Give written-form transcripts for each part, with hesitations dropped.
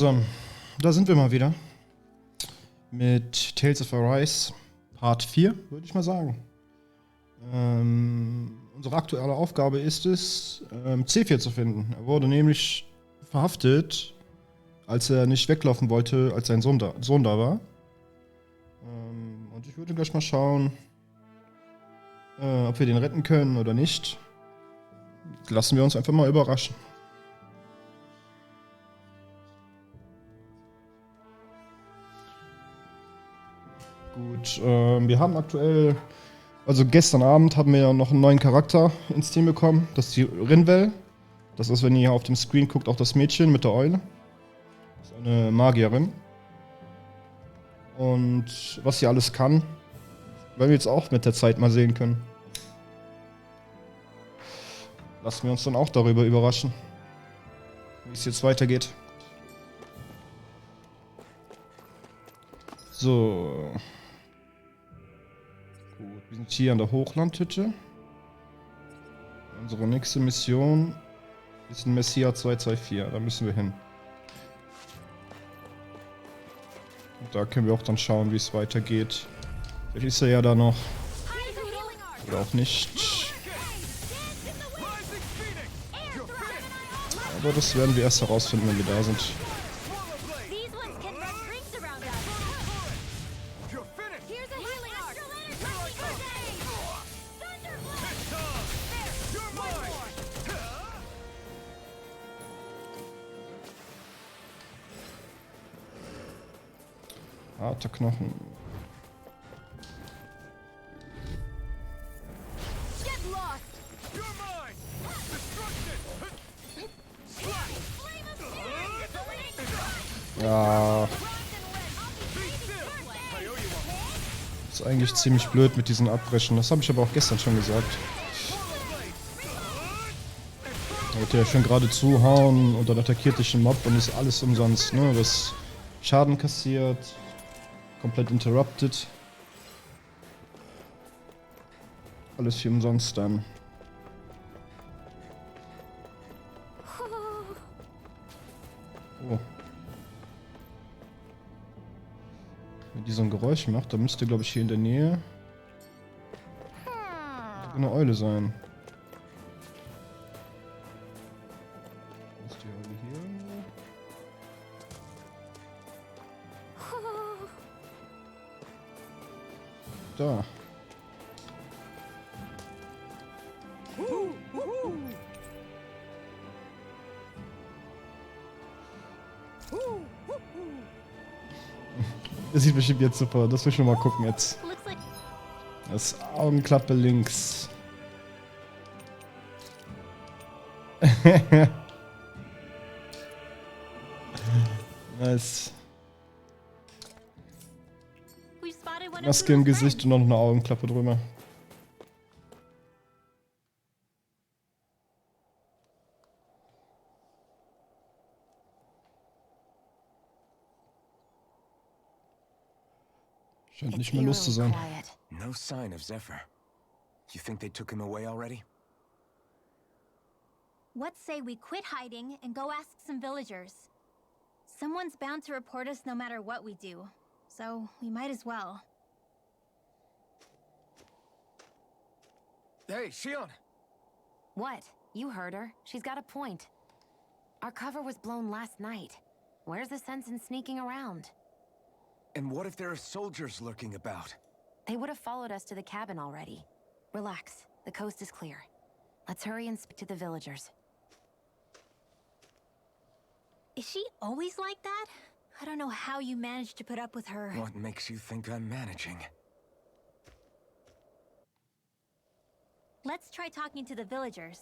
So, da sind wir mal wieder. Mit Tales of Arise Part 4, würde ich mal sagen. Unsere aktuelle Aufgabe ist es, Zephyr zu finden. Er wurde nämlich verhaftet, als er nicht weglaufen wollte, als sein Sohn da war. Und ich würde gleich mal schauen, ob wir den retten können oder nicht. Lassen wir uns einfach mal überraschen. Gut, wir haben aktuell, also gestern Abend haben wir ja noch einen neuen Charakter ins Team bekommen. Das ist die Rinwell. Das ist, wenn ihr hier auf dem Screen guckt, auch das Mädchen mit der Eule. Das ist eine Magierin. Und was sie alles kann, werden wir jetzt auch mit der Zeit mal sehen können. Lassen wir uns dann auch darüber überraschen, wie es jetzt weitergeht. So. Gut, wir sind hier an der Hochlandhütte. Unsere nächste Mission ist in Messia 224. Da müssen wir hin. Und da können wir auch dann schauen, wie es weitergeht. Vielleicht ist er ja da noch. Oder auch nicht. Aber das werden wir erst herausfinden, wenn wir da sind. Harter Knochen. Ja. Ist eigentlich ziemlich blöd mit diesen Abbrechen. Das habe ich aber auch gestern schon gesagt. Da wird ja schon gerade zuhauen und dann attackiert dich ein Mob und ist alles umsonst, ne? Das Schaden kassiert. Komplett interrupted. Alles hier umsonst dann. Oh. Wenn die so ein Geräusch macht, dann müsste, glaube ich, hier in der Nähe eine Eule sein. Ist die Eule hier irgendwo? Da. Das sieht bestimmt jetzt super. Das will ich schon mal gucken jetzt. Das Augenklappe links. Nice. Maske im Gesicht und noch eine Augenklappe drüber. Scheint nicht mehr los zu sein. No sign of Zephyr. You think they took him away already? What say we quit hiding and go ask some villagers? Someone's bound to report us no matter what we do, so we might as well. Hey, Shion! What? You heard her. She's got a point. Our cover was blown last night. Where's the sense in sneaking around? And what if there are soldiers lurking about? They would have followed us to the cabin already. Relax. The coast is clear. Let's hurry and speak to the villagers. Is she always like that? I don't know how you managed to put up with her. What makes you think I'm managing? Let's try talking to the villagers.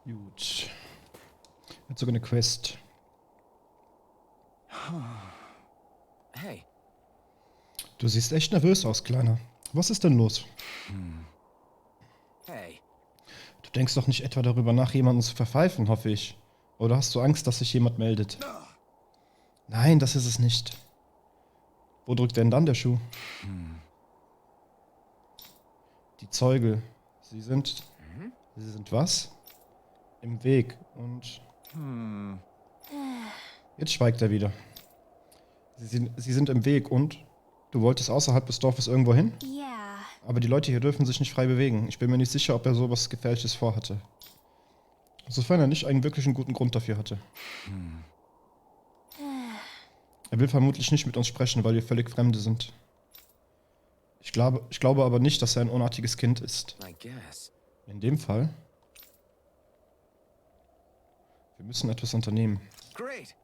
Gut. Hat sogar eine Quest. Hey. Du siehst echt nervös aus, Kleiner. Was ist denn los? Hey. Du denkst doch nicht etwa darüber nach, jemanden zu verpfeifen, hoffe ich. Oder hast du Angst, dass sich jemand meldet? Nein, das ist es nicht. Wo drückt denn dann der Schuh? Die Zeuge. Sie sind was? Im Weg und Jetzt schweigt er wieder. Sie sind im Weg und du wolltest außerhalb des Dorfes irgendwo hin? Yeah. Aber die Leute hier dürfen sich nicht frei bewegen. Ich bin mir nicht sicher, ob er sowas Gefährliches vorhatte. Sofern er nicht einen wirklichen guten Grund dafür hatte. Er will vermutlich nicht mit uns sprechen, weil wir völlig Fremde sind. Ich glaube aber nicht, dass er ein unartiges Kind ist. I guess. In dem Fall. Wir müssen etwas unternehmen. Great.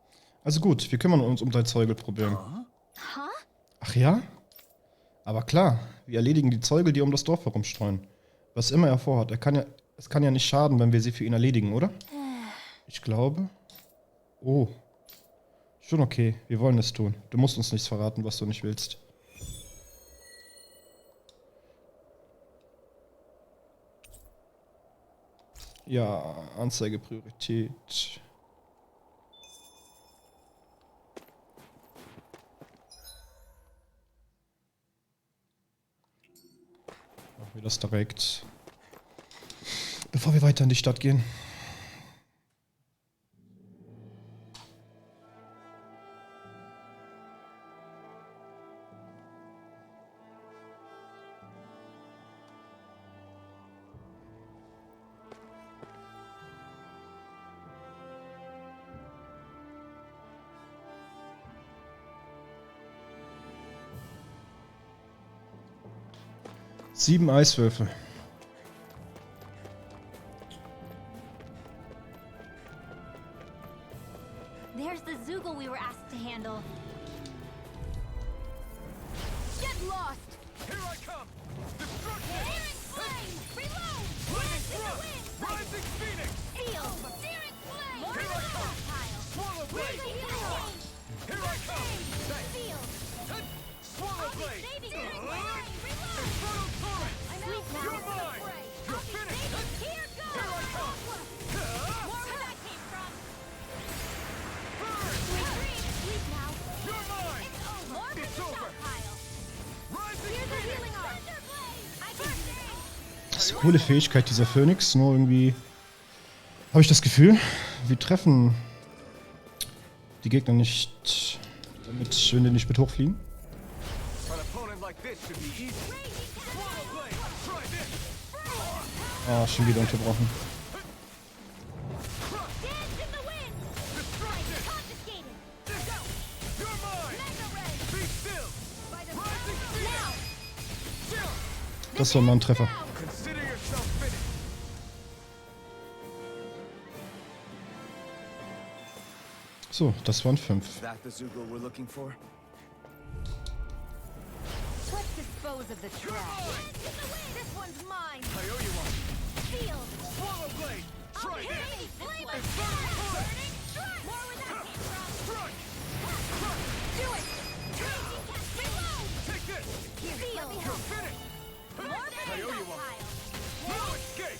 Also gut, wir kümmern uns um dein Zeugelproblem. Huh? Ach ja? Aber klar, wir erledigen die Zeugel, die um das Dorf herumstreuen. Was immer er vorhat, es kann ja nicht schaden, wenn wir sie für ihn erledigen, oder? Ich glaube. Oh. Schon okay, wir wollen es tun. Du musst uns nichts verraten, was du nicht willst. Ja, Anzeigepriorität. Machen wir das direkt. Bevor wir weiter in die Stadt gehen. Sieben Eiswürfel. There's the Zoogle we were asked to handle. Get lost! Here I come. Destruction. Searing flame! Reload! Blazing Blast in the thrust. wind! Rising phoenix. Seal! Searing flame! Here I come. Swallow blade. Here I come. Thanks. Seal! Swallow blade. Saving you! Reload! Infernal torrent. Sweet now. You're mine. You're finished. Here goes! Here I come. More where that came from! Burn. Sweet dreams! Sleep now! You're mine. It's over! More for It's the over. stockpile! Rising Here's the phoenix. healing arm! I can sing! Das ist eine coole Fähigkeit, dieser Phönix. Nur irgendwie habe ich das Gefühl, wir treffen die Gegner nicht wenn die nicht mit hochfliegen. An opponent like this should be easy. Swallow blade. Try this. Ah, schon wieder unterbrochen. Dance in the wind! Destruction. Confiscated! You're mine. Mega ray! Be still. By the Rising now! phoenix. Still. Das war mal ein Treffer. Consider yourself finished. So, das waren 5. Is that the Zoogle we're looking for? Let's dispose of the trash. This one's mine! I owe you one. Seal! Swallow blade. Try this. Flame of Infernal torrent. More where that came from! Strike. Do it! Reload! Take this. Here, let me You're help. finished. More I owe you one. pile! No escape.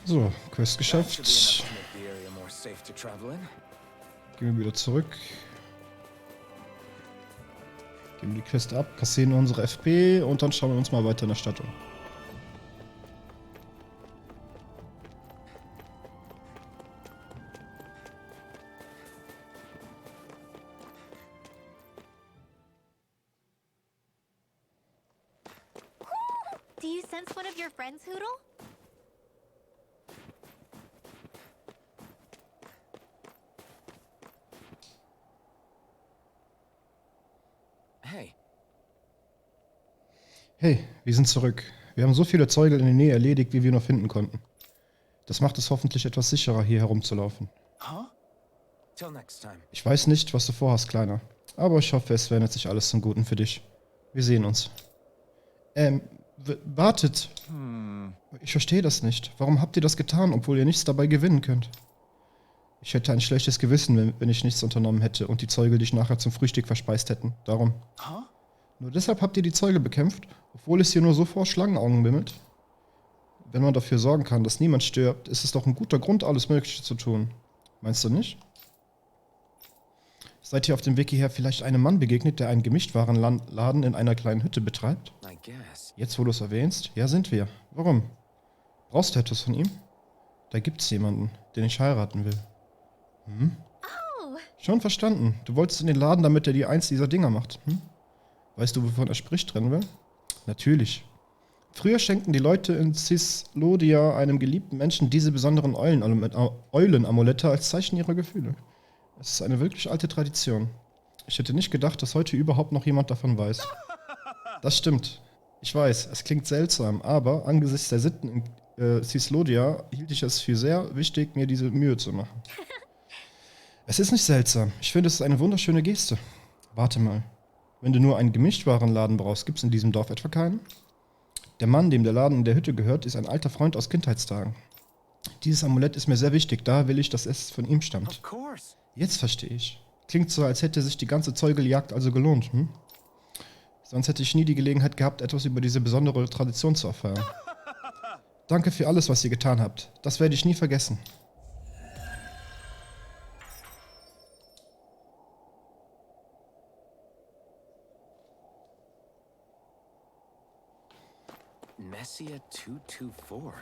So, Quest That geschafft. should be enough to make the area more safe to travel in. Gehen wir wieder zurück. Geben die Quest ab, kassieren unsere FP und dann schauen wir uns mal weiter in der Stadt um. Do you sense one of your friends, Hoodle? Hey, Hey, wir sind zurück. Wir haben so viele Zeugel in der Nähe erledigt, wie wir nur finden konnten. Das macht es hoffentlich etwas sicherer, hier herumzulaufen. huh? Till next time. Ich weiß nicht, was du vorhast, Kleiner. Aber ich hoffe, es wendet sich alles zum Guten für dich. Wir sehen uns. Wartet. Ich verstehe das nicht. Warum habt ihr das getan, obwohl ihr nichts dabei gewinnen könnt? Ich hätte ein schlechtes Gewissen, wenn ich nichts unternommen hätte und die Zeugel dich nachher zum Frühstück verspeist hätten. Darum. Huh? Nur deshalb habt ihr die Zeugel bekämpft, obwohl es hier nur so vor Schlangenaugen wimmelt? Wenn man dafür sorgen kann, dass niemand stirbt, ist es doch ein guter Grund, alles Mögliche zu tun. Meinst du nicht? Seid ihr auf dem Weg hierher vielleicht einem Mann begegnet, der einen Gemischtwarenladen in einer kleinen Hütte betreibt? I guess. Jetzt, wo du es erwähnst, ja, sind wir. Warum? Brauchst du etwas von ihm? Da gibt's jemanden, den ich heiraten will. Oh, Schon verstanden. Du wolltest in den Laden, damit er dir eins dieser Dinger macht. Weißt du, wovon er spricht, Renwell? Natürlich. Früher schenkten die Leute in Cislodia einem geliebten Menschen diese besonderen Eulenamulette als Zeichen ihrer Gefühle. Es ist eine wirklich alte Tradition. Ich hätte nicht gedacht, dass heute überhaupt noch jemand davon weiß. Das stimmt. Ich weiß, es klingt seltsam, aber angesichts der Sitten in Cislodia hielt ich es für sehr wichtig, mir diese Mühe zu machen. Es ist nicht seltsam. Ich finde, es ist eine wunderschöne Geste. Warte mal. Wenn du nur einen Gemischtwarenladen brauchst, gibt es in diesem Dorf etwa keinen? Der Mann, dem der Laden in der Hütte gehört, ist ein alter Freund aus Kindheitstagen. Dieses Amulett ist mir sehr wichtig, daher will ich, dass es von ihm stammt. Of course. Jetzt verstehe ich. Klingt so, als hätte sich die ganze Zeugeljagd also gelohnt, Sonst hätte ich nie die Gelegenheit gehabt, etwas über diese besondere Tradition zu erfahren. Danke für alles, was ihr getan habt. Das werde ich nie vergessen. Messia 224.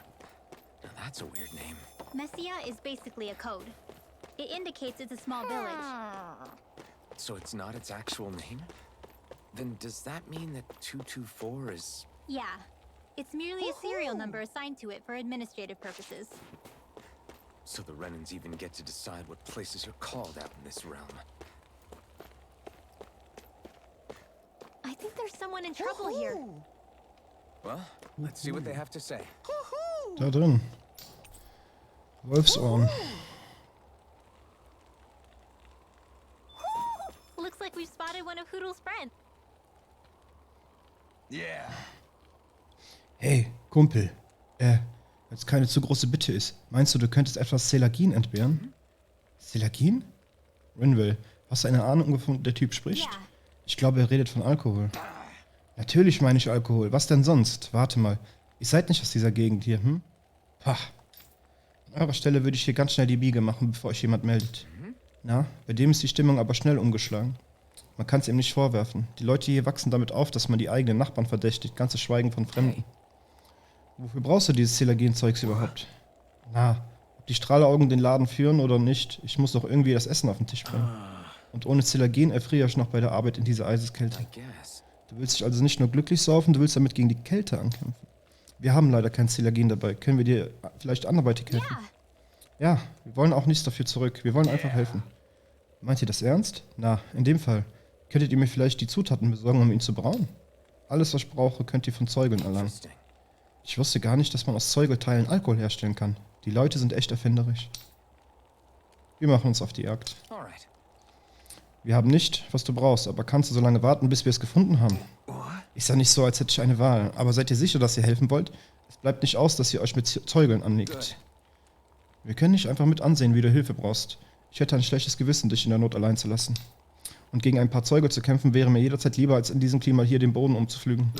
Now that's a weird name. Messia is basically a code. It indicates it's a small village. So it's not its actual name? Then does that mean that 224 is... Yeah, it's merely a serial number assigned to it for administrative purposes. So the Renans even get to decide what places you're called out in this realm. I think there's someone in trouble here. Well, let's see what they have to say. Da drin. Wolfsohren. Looks like we've spotted one of Hoodle's friends. Yeah. Hey, Kumpel. Wenn es keine zu große Bitte ist, meinst du, du könntest etwas Selagin entbehren? Selagin? Renwell, hast du eine Ahnung, wovon der Typ spricht? Ja. Ich glaube, er redet von Alkohol. Natürlich meine ich Alkohol. Was denn sonst? Warte mal. Ihr seid nicht aus dieser Gegend hier, Pah. An eurer Stelle würde ich hier ganz schnell die Biege machen, bevor euch jemand meldet. Na, bei dem ist die Stimmung aber schnell umgeschlagen. Man kann es ihm nicht vorwerfen. Die Leute hier wachsen damit auf, dass man die eigenen Nachbarn verdächtigt, ganz zu schweigen von Fremden. Wofür brauchst du dieses Selagin-Zeugs überhaupt? Na, ob die Strahlaugen den Laden führen oder nicht, ich muss doch irgendwie das Essen auf den Tisch bringen. Und ohne Selagin erfriere ich noch bei der Arbeit in dieser Eiseskälte. I guess. Du willst dich also nicht nur glücklich saufen, du willst damit gegen die Kälte ankämpfen. Wir haben leider kein Selagin dabei. Können wir dir vielleicht anderweitig helfen? Ja. Ja, wir wollen auch nichts dafür zurück. Wir wollen einfach helfen. Meint ihr das ernst? Na, in dem Fall. Könntet ihr mir vielleicht die Zutaten besorgen, um ihn zu brauen? Alles, was ich brauche, könnt ihr von Zeugeln erlangen. Interesting. Ich wusste gar nicht, dass man aus Zeugelteilen Alkohol herstellen kann. Die Leute sind echt erfinderisch. Wir machen uns auf die Jagd. Alright. Wir haben nicht, was du brauchst, aber kannst du so lange warten, bis wir es gefunden haben? Ist ja nicht so, als hätte ich eine Wahl. Aber seid ihr sicher, dass ihr helfen wollt? Es bleibt nicht aus, dass ihr euch mit Zeugeln anlegt. Wir können nicht einfach mit ansehen, wie du Hilfe brauchst. Ich hätte ein schlechtes Gewissen, dich in der Not allein zu lassen. Und gegen ein paar Zeuge zu kämpfen, wäre mir jederzeit lieber, als in diesem Klima hier den Boden umzuflügen.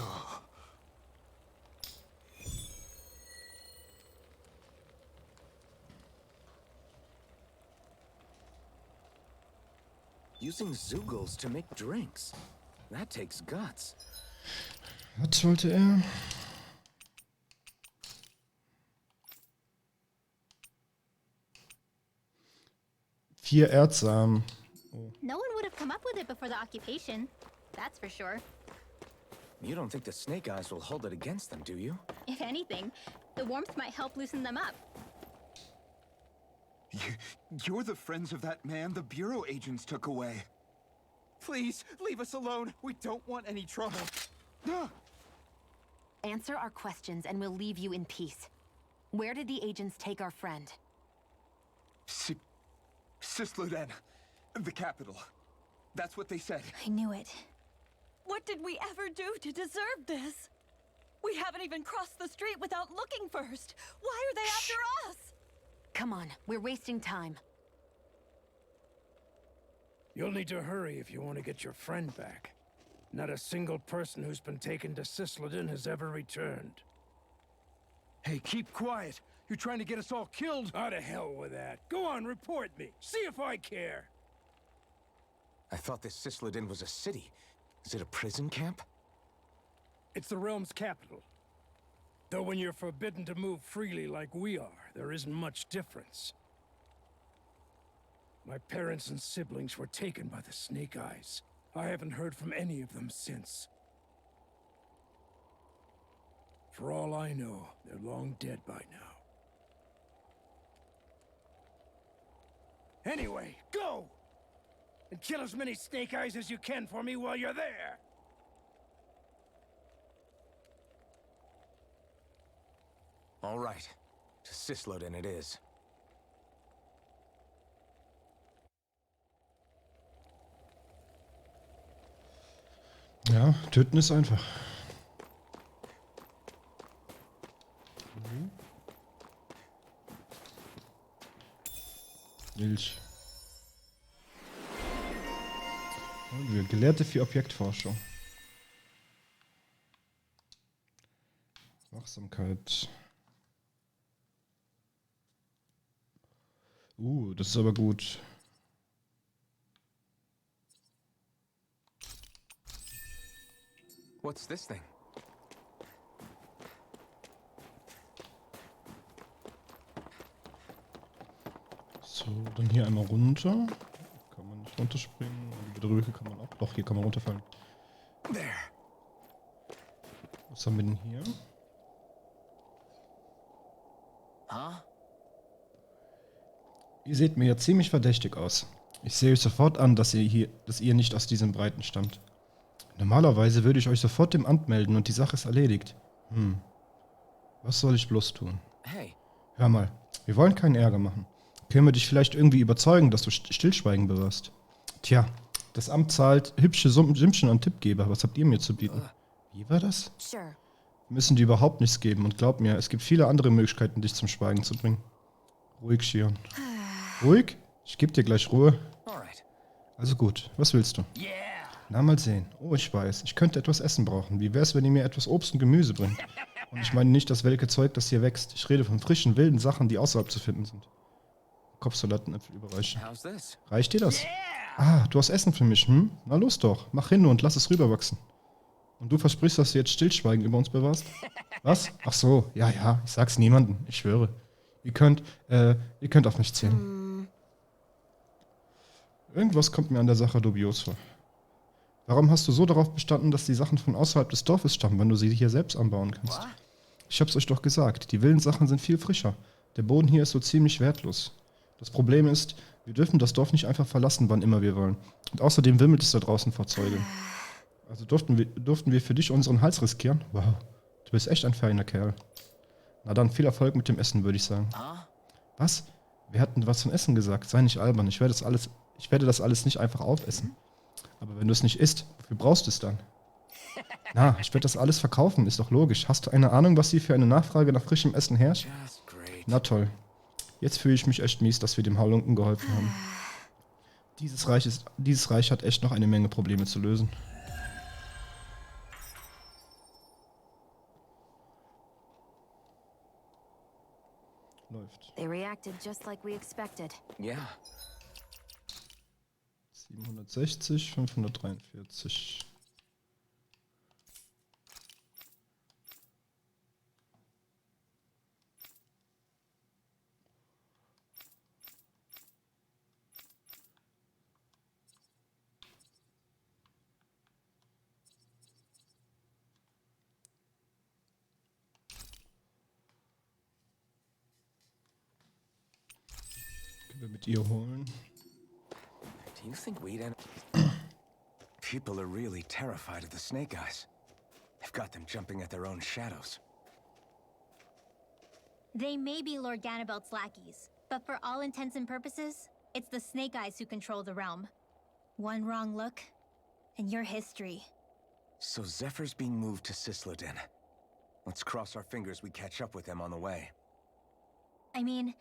Using Zugals to make drinks. That takes guts. Was wollte er? Vier Erdsamen. No one would have come up with it before the occupation. That's for sure. You don't think the Snake Eyes will hold it against them, do you? If anything, the warmth might help loosen them up. You're the friends of that man the Bureau agents took away. Please, leave us alone. We don't want any trouble. Answer our questions and we'll leave you in peace. Where did the agents take our friend? Cisloden, the capital. That's what they said. I knew it. What did we ever do to deserve this? We haven't even crossed the street without looking first. Why are they after us? Come on, we're wasting time. You'll need to hurry if you want to get your friend back. Not a single person who's been taken to Cisloden has ever returned. Hey, keep quiet. You're trying to get us all killed. Out of hell with that. Go on, report me. See if I care. I thought this Cisloden was a city. Is it a prison camp? It's the realm's capital. Though when you're forbidden to move freely like we are, there isn't much difference. My parents and siblings were taken by the Snake Eyes. I haven't heard from any of them since. For all I know, they're long dead by now. Anyway, go! And kill as many Snake Eyes as you can for me while you're there! All right. To Sislodin it is. Ja, töten ist einfach. Milch. Und wir Gelehrte für Objektforschung. Wachsamkeit. Das ist aber gut. What's this thing? So, dann hier einmal runter. Kann man nicht runterspringen. Und die Brücke kann man auch. Doch, hier kann man runterfallen. There. Was haben wir denn hier? Huh? Ihr seht mir ja ziemlich verdächtig aus. Ich sehe euch sofort an, dass ihr nicht aus diesem Breiten stammt. Normalerweise würde ich euch sofort dem Amt melden und die Sache ist erledigt. Was soll ich bloß tun? Hey. Hör mal, wir wollen keinen Ärger machen. Können wir dich vielleicht irgendwie überzeugen, dass du Stillschweigen bewahrst? Tja, das Amt zahlt hübsche Sümmchen an Tippgeber. Was habt ihr mir zu bieten? Wie war das? Sure. Müssen die überhaupt nichts geben und glaub mir, es gibt viele andere Möglichkeiten, dich zum Schweigen zu bringen. Ruhig, Shion. Ruhig? Ich geb dir gleich Ruhe. Alright. Also gut, was willst du? Yeah. Na, mal sehen. Oh, ich weiß, ich könnte etwas Essen brauchen. Wie wär's, wenn ihr mir etwas Obst und Gemüse bringt? Und ich meine nicht das welke Zeug, das hier wächst. Ich rede von frischen, wilden Sachen, die außerhalb zu finden sind. Kopfsalatenäpfel überreichen. How's this? Reicht dir das? Ah, du hast Essen für mich, hm? Na los doch, mach hin und lass es rüberwachsen. Und du versprichst, dass du jetzt Stillschweigen über uns bewahrst? Was? Ach so, ja, ich sag's niemandem, ich schwöre. Ihr könnt auf mich zählen. Irgendwas kommt mir an der Sache dubios vor. Warum hast du so darauf bestanden, dass die Sachen von außerhalb des Dorfes stammen, wenn du sie hier selbst anbauen kannst? What? Ich hab's euch doch gesagt, die wilden Sachen sind viel frischer. Der Boden hier ist so ziemlich wertlos. Das Problem ist, wir dürfen das Dorf nicht einfach verlassen, wann immer wir wollen. Und außerdem wimmelt es da draußen vor Zeugen. Also durften wir für dich unseren Hals riskieren? Wow, du bist echt ein feiner Kerl. Na dann, viel Erfolg mit dem Essen, würde ich sagen. Huh? Was? Wir hatten was von Essen gesagt. Sei nicht albern. Ich werde das alles nicht einfach aufessen. Aber wenn du es nicht isst, wofür brauchst du es dann? Na, ich werde das alles verkaufen, ist doch logisch. Hast du eine Ahnung, was hier für eine Nachfrage nach frischem Essen herrscht? Just great. Na toll. Jetzt fühle ich mich echt mies, dass wir dem Halunken geholfen haben. Dieses Reich hat echt noch eine Menge Probleme zu lösen. Läuft. They reacted just like we expected. Yeah. 760, 543. Können wir mit ihr holen? Do you think we'd end? People are really terrified of the Snake Eyes. They've got them jumping at their own shadows. They may be Lord Ganabelt's lackeys, but for all intents and purposes, it's the Snake Eyes who control the realm. One wrong look, and your history. So Zephyr's being moved to Sislodin. Let's cross our fingers we catch up with him on the way. I mean,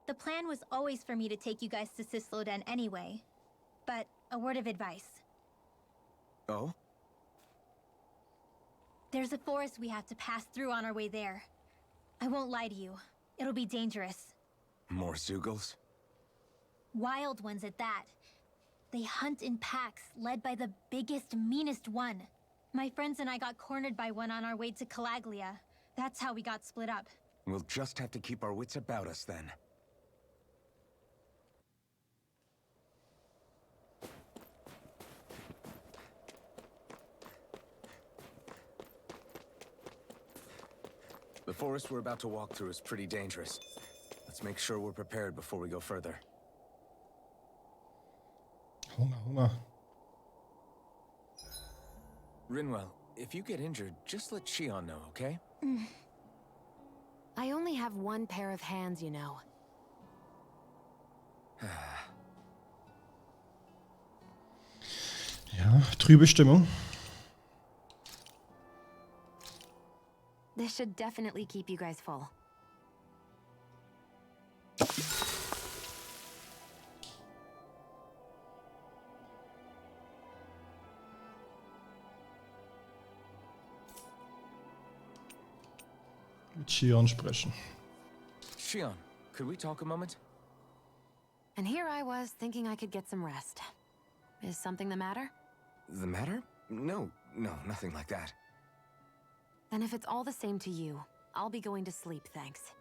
the plan was always for me to take you guys to Sislodin anyway. But a word of advice. Oh? There's a forest we have to pass through on our way there. I won't lie to you. It'll be dangerous. More Zeugles? Wild ones at that. They hunt in packs, led by the biggest, meanest one. My friends and I got cornered by one on our way to Calaglia. That's how we got split up. We'll just have to keep our wits about us then. The forest we're about to walk through is pretty dangerous. Let's make sure we're prepared before we go further. Hunger. Rinwell, if you get injured, just let Shion know, okay? I only have one pair of hands, you know. Ja, trübe Stimmung. This should definitely keep you guys full. Mit Shion sprechen. Shion, could we talk a moment? And here I was thinking I could get some rest. Is something the matter? The matter? No, nothing like that. Then if it's all the same to you, I'll be going to sleep, thanks.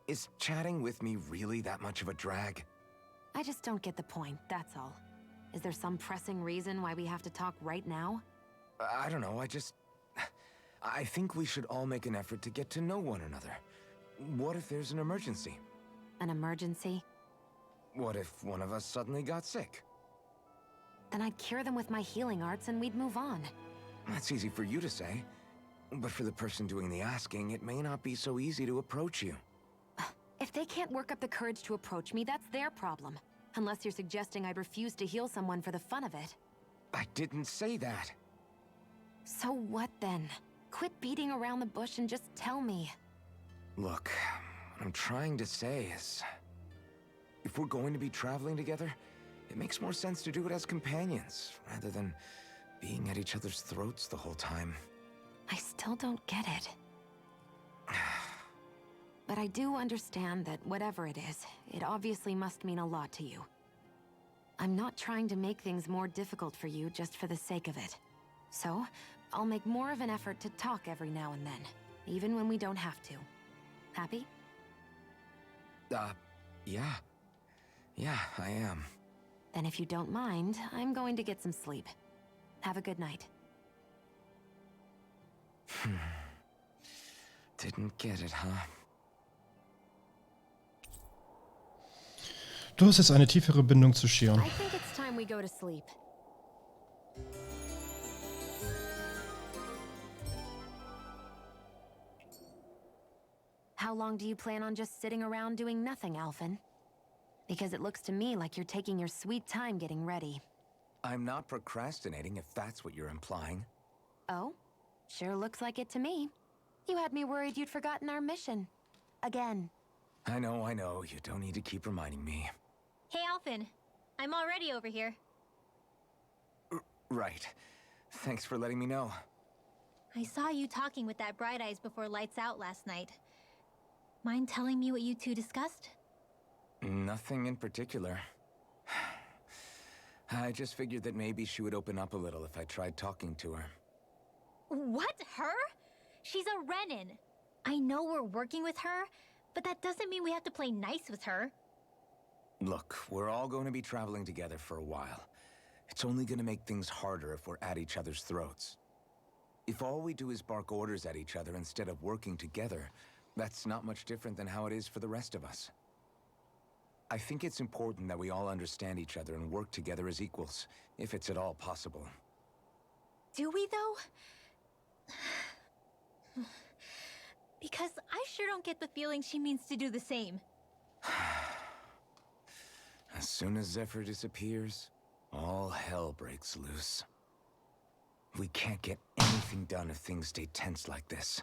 Is chatting with me really that much of a drag? I just don't get the point, that's all. Is there some pressing reason why we have to talk right now? I don't know, I think we should all make an effort to get to know one another. What if there's an emergency? An emergency? What if one of us suddenly got sick? Then I'd cure them with my healing arts and we'd move on. That's easy for you to say. But for the person doing the asking, it may not be so easy to approach you. If they can't work up the courage to approach me, that's their problem. Unless you're suggesting I'd refuse to heal someone for the fun of it. I didn't say that. So what then? Quit beating around the bush and just tell me. Look, what I'm trying to say is... if we're going to be traveling together, it makes more sense to do it as companions, rather than being at each other's throats the whole time. I still don't get it. But I do understand that whatever it is, it obviously must mean a lot to you. I'm not trying to make things more difficult for you just for the sake of it. So, I'll make more of an effort to talk every now and then, even when we don't have to. Happy? Yeah. Yeah, I am. Then if you don't mind, I'm going to get some sleep. Have a good night. Didn't get it, huh? Du hast jetzt eine tiefere Bindung zu Shion. I think it's time we go to sleep. How long do you plan on just sitting around doing nothing, Alphen? Because it looks to me like you're taking your sweet time getting ready. I'm not procrastinating, if that's what you're implying. Oh? Sure looks like it to me. You had me worried you'd forgotten our mission. Again. I know. You don't need to keep reminding me. Hey, Alphen. I'm already over here. Right. Thanks for letting me know. I saw you talking with that Bright Eyes before lights out last night. Mind telling me what you two discussed? Nothing in particular. I just figured that maybe she would open up a little if I tried talking to her. What? Her? She's a Renin. I know we're working with her, but that doesn't mean we have to play nice with her. Look, we're all going to be traveling together for a while. It's only going to make things harder if we're at each other's throats. If all we do is bark orders at each other instead of working together, that's not much different than how it is for the rest of us. I think it's important that we all understand each other and work together as equals, if it's at all possible. Do we, though? Because I sure don't get the feeling she means to do the same. As soon as Zephyr disappears, all hell breaks loose. We can't get anything done if things stay tense like this.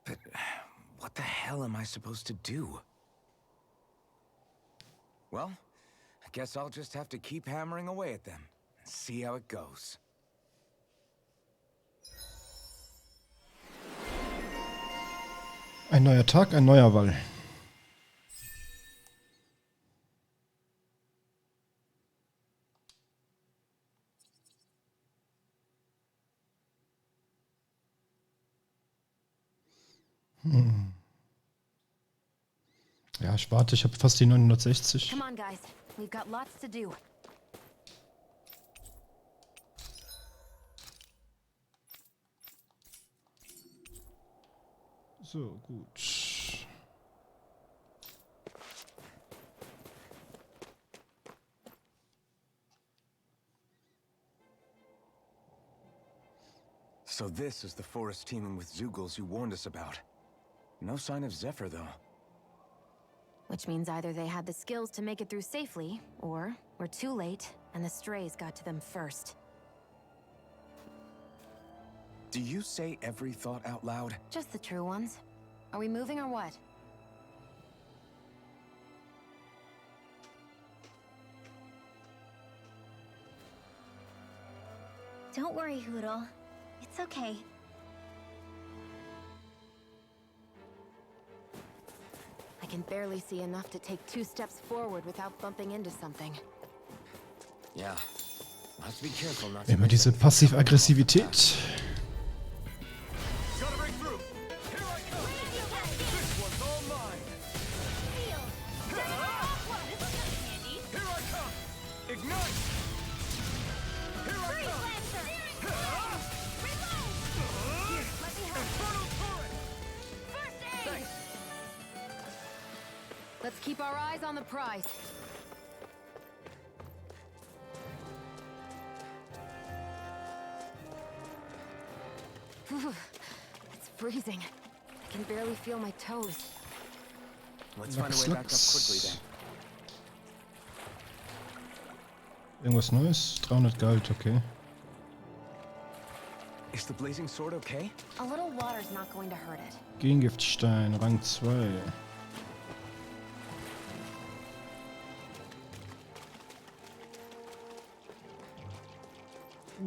But what the hell am I supposed to do? Well, I guess I'll just have to keep hammering away at them and see how it goes. Ein neuer Tag, ein neuer Wall. Ja, ich warte, ich habe fast die 960. Come on, guys. We've got lots to do. So, gut. So this is the forest teeming with Zeugles you warned us about. No sign of Zephyr, though. Which means either they had the skills to make it through safely, or we're too late, and the strays got to them first. Do you say every thought out loud? Just the true ones. Are we moving or what? Don't worry, Hoodle. It's okay. I can barely see enough to take 2 steps forward without bumping into something. Yeah. Must be careful not to Immer miss diese anything. Passiv-Aggressivität. Gotta break through. Here I come. This one's all mine. Here I come. Ignite. Here I come. Infernal turret. Thanks. Let's keep our eyes on the prize. Whew. It's freezing. I can barely feel my toes. Let's find a way back up quickly then. Irgendwas Neues? 300 Gold, okay. Is the blazing sword okay? A little water's not going to hurt it. Gegengiftstein, Rang 2.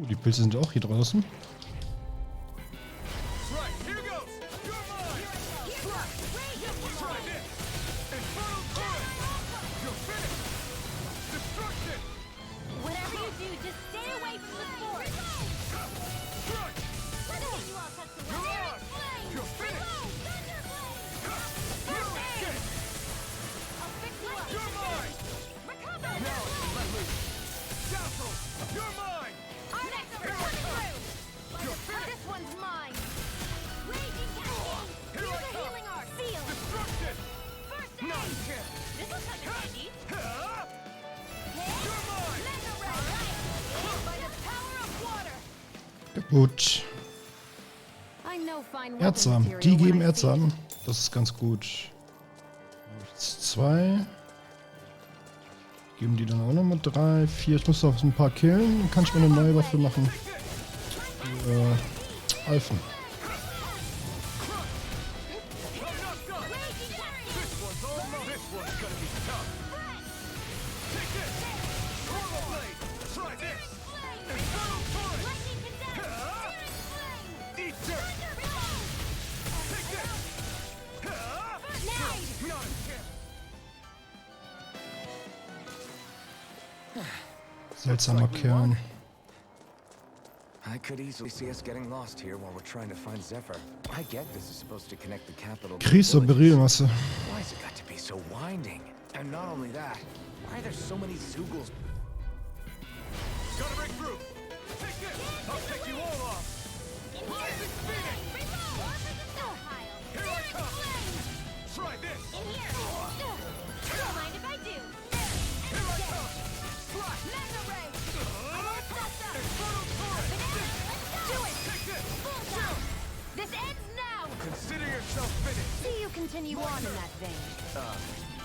Die Pilze sind auch hier draußen. Right, here goes. You're mine. Try this. Infernal turret. You're finished. Destruction. Whatever you do, just stay away from the sword. Crunch. You all touch the You're on. You're finished. You escape. I'll fix you up. You're mine. Now I can let loose. Dazzle. You're mine. Our next Here I come. You're finished. This one's mine. Raging Cascade. Here I Use the come. healing art. Seal. Destruction. First Not aid. chance. This will come in handy. Huh? You're mine. Mega ray. By the power of water. Gut. I know fine weapon Erzsamen. material Die when geben I see it. Erzsamen. Das ist ganz gut. Jetzt 2. Geben die dann auch nochmal 3, 4. Ich muss noch ein paar killen. Dann kann ich mir eine neue Waffe machen. Alphen. I'm not done. This one's all mine. This one's gonna be tough. Take this. Portal blade. Try this. Infernal turret. Huh? Eat dirt. Take this. Huh? Not a chance. Seltsamer Kern. I could easily see us getting lost here while we're trying to find Zephyr. I get this is supposed to connect the capital to the Kries og villages. Berilmasse. Why's it got to be so winding? And not only that, why are there so many Zeugles? Gotta break through. Take this. I'll take you all off. Rising Phoenix. Here I come. Try this. Don't mind if I do. Here I come. Fly. Mega ray. Infernal turret. Do it. Take this. This ends now. Consider yourself finished. See you continue on in that vein.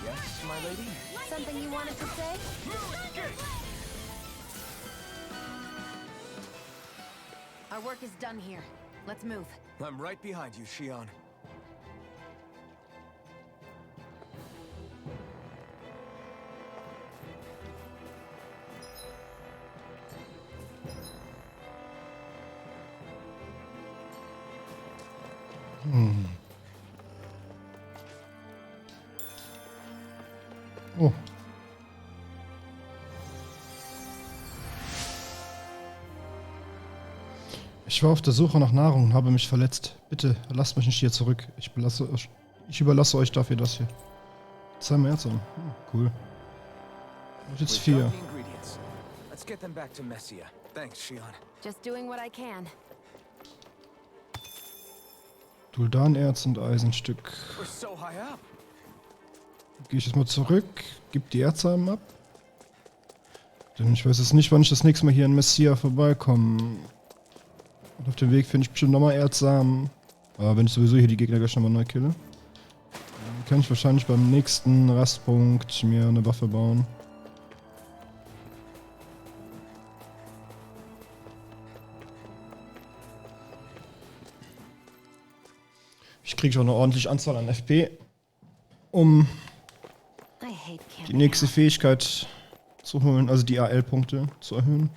Yes, my lady? Something you wanted to say? New escape. Our work is done here. Let's move. I'm right behind you, Shion. Oh. Ich war auf der Suche nach Nahrung und habe mich verletzt. Bitte, lasst mich nicht hier zurück. Ich überlasse euch dafür das hier. 2 März. Cool. Und jetzt We've 4. got the ingredients. Let's get them back to Messia. Thanks, Shion. Just doing what I can. Duldanerz und Eisenstück. We're so high up. Gehe ich jetzt mal zurück, gib die Erzsamen ab. Denn ich weiß jetzt nicht, wann ich das nächste Mal hier in Messia vorbeikomme. Und auf dem Weg finde ich bestimmt nochmal Erzsamen. Aber wenn ich sowieso hier die Gegner gleich nochmal neu kille, dann kann ich wahrscheinlich beim nächsten Rastpunkt mir eine Waffe bauen. Ich kriege schon eine ordentliche Anzahl an FP, um I hate die camping nächste out. Fähigkeit zu holen, also die AL-Punkte zu erhöhen.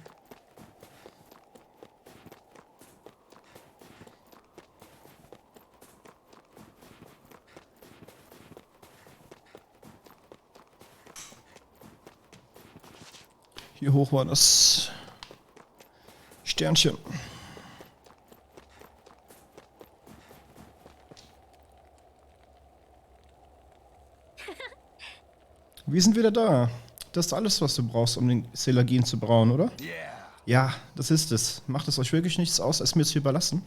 Hier hoch war das Sternchen. Wir sind wieder da. Das ist alles, was du brauchst, um den Selagin zu brauen, oder? Ja, das ist es. Macht es euch wirklich nichts aus, es mir zu überlassen?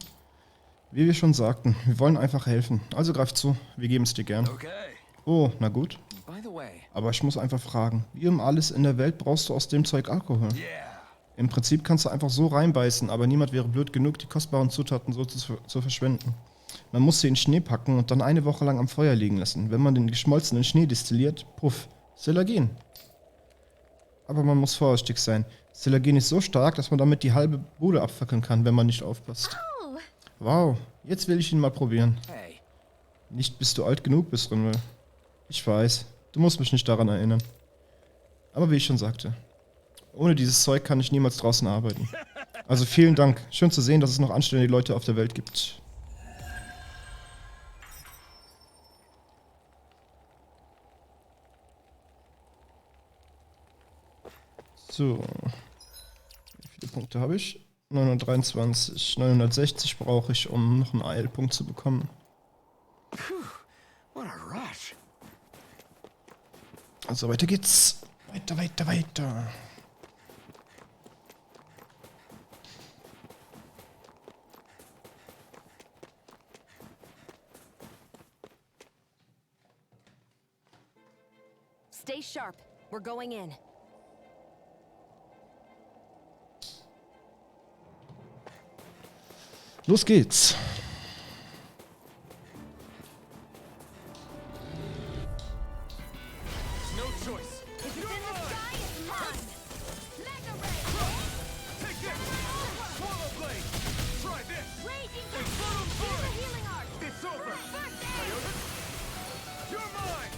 Wie wir schon sagten, wir wollen einfach helfen. Also greif zu, wir geben es dir gern. Okay. Oh, na gut. By the way, Aber ich muss einfach fragen, wie um alles in der Welt brauchst du aus dem Zeug Alkohol? Im Prinzip kannst du einfach so reinbeißen, aber niemand wäre blöd genug, die kostbaren Zutaten so zu verschwenden. Man muss sie in Schnee packen und dann eine Woche lang am Feuer liegen lassen. Wenn man den geschmolzenen Schnee destilliert, puff, Selagin. Aber man muss vorsichtig sein. Selagin ist so stark, dass man damit die halbe Bude abfackeln kann, wenn man nicht aufpasst. Oh, Wow, jetzt will ich ihn mal probieren. hey, Nicht bis du alt genug bist, Rinwell. Ich weiß, du musst mich nicht daran erinnern. Aber wie ich schon sagte, ohne dieses Zeug kann ich niemals draußen arbeiten. Also vielen Dank. Schön zu sehen, dass es noch anständige Leute auf der Welt gibt. So. Wie viele Punkte habe ich? 923. 960 brauche ich, um noch einen AL-Punkt zu bekommen. what a rush. Also weiter geht's. Weiter, weiter, weiter. Stay sharp. We're going in. Los geht's. No choice. If it's in the sky, it's mine. Mega ray. Take this. Swallow blade. Try this. Raging Infernal Use sword. the healing art. It's over. First aid. You're mine.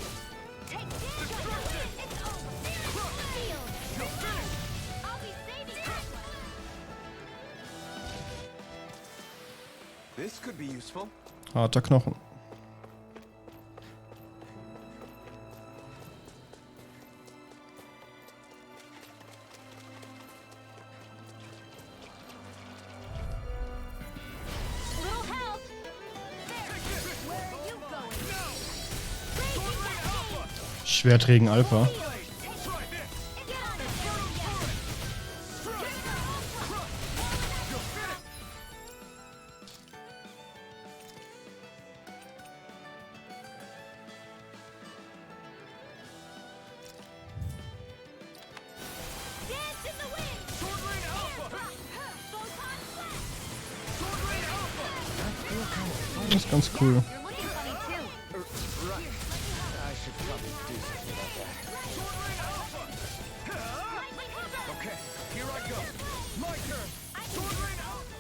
Take this. It's over. Sealed. You're finished. I'll be saving this one. This could be useful. Harter Knochen. Little help. Where are you going? Raging Cat. Schwerträgen Alpha. Try this. Get on it. Dance in the wind. Sword Rain Alpha. Photon blast. Sword Rain Alpha. Das ist ganz cool. You're looking funny too. Right. I should probably do something about that. Sword Rain Alpha. Okay, here I go. My turn. Sword Rain Alpha.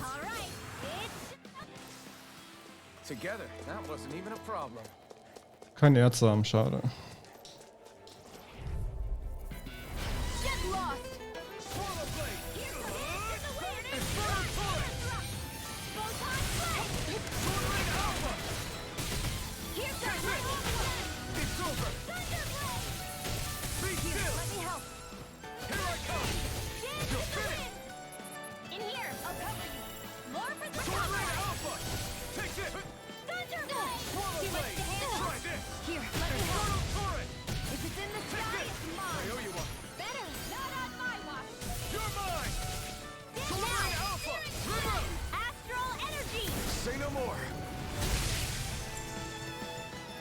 All right. It's Together, that wasn't even a problem. Kein Erzsamen, schade. get lost. Swallow blade. Here's the dance in the wind. Infernal torrent. Photon blast. Sword Rain Alpha. Here's the thunder It's over. blade. Be still. Let me help. Here I come. Dance in the wind. In here. I'll cover you.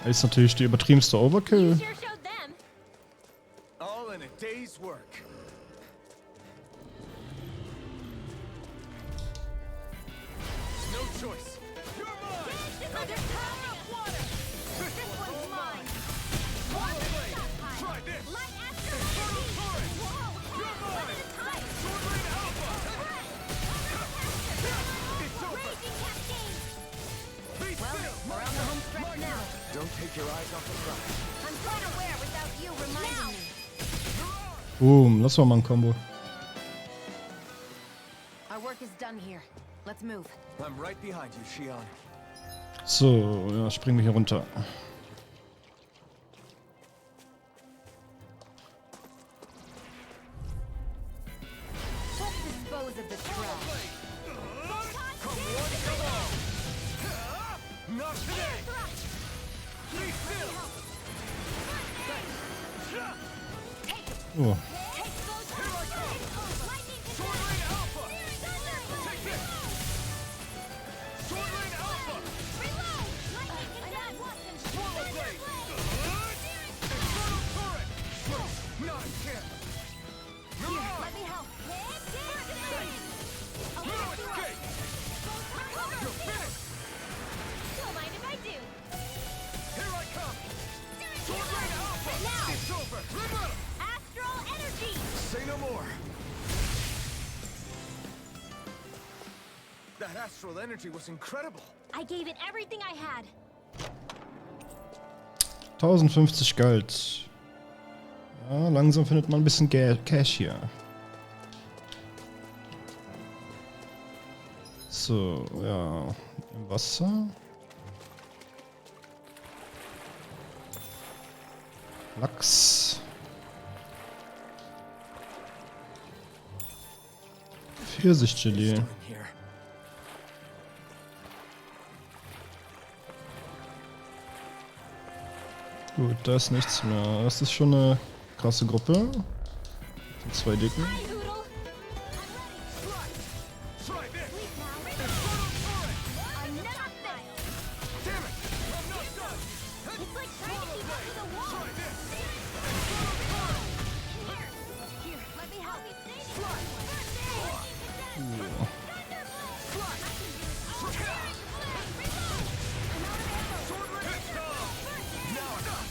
Das ist natürlich die übertriebenste You Overkill. sure showed them. All in a day's work. No choice. You're mine. Under power of water. This one's mine. Water Blade. time. Try this. Light astral Infernal energy. torrent. Whoa, You're hey, one mine. at a time. Sword Rain Alpha. It's over. Raging cascade. Be still. We're on the home stretch now. Don't take your eyes off the prize. I'm quite aware without you reminding me. Boom, das war mal ein Combo. Our work is done here. Let's move. I'm right behind you, Shion. So, ja, springen wir hier runter. Let's dispose of the trash. Not today. Be still. Oh, Sword Rain Alpha. Take this. Sword Rain Alpha. Swallow Blade. Infernal Torrent. Not a chance. Mirage. Let me help. No escape. You're finished. Don't mind if I do. Here I come. Sword Rain Alpha. Now. It's over. Remember. Astral energy. Say no more. That astral energy was incredible. I gave it everything I had. 1050 Gold. Ja, langsam findet man ein bisschen Cash hier. So, ja. Im Wasser. Lachs. Pfirsichgelee. Doing here. Gut, da ist nichts mehr. Das ist schon eine krasse Gruppe. Die zwei Dicken. Hi, Hoodle. Try this. Sleep now. Infernal Torrent. I'm not fail. Damn it. I'm not done. It's like trying to keep up with a wall. Try this. Here, let me help. Sword Rain Alpha. Now I'm done.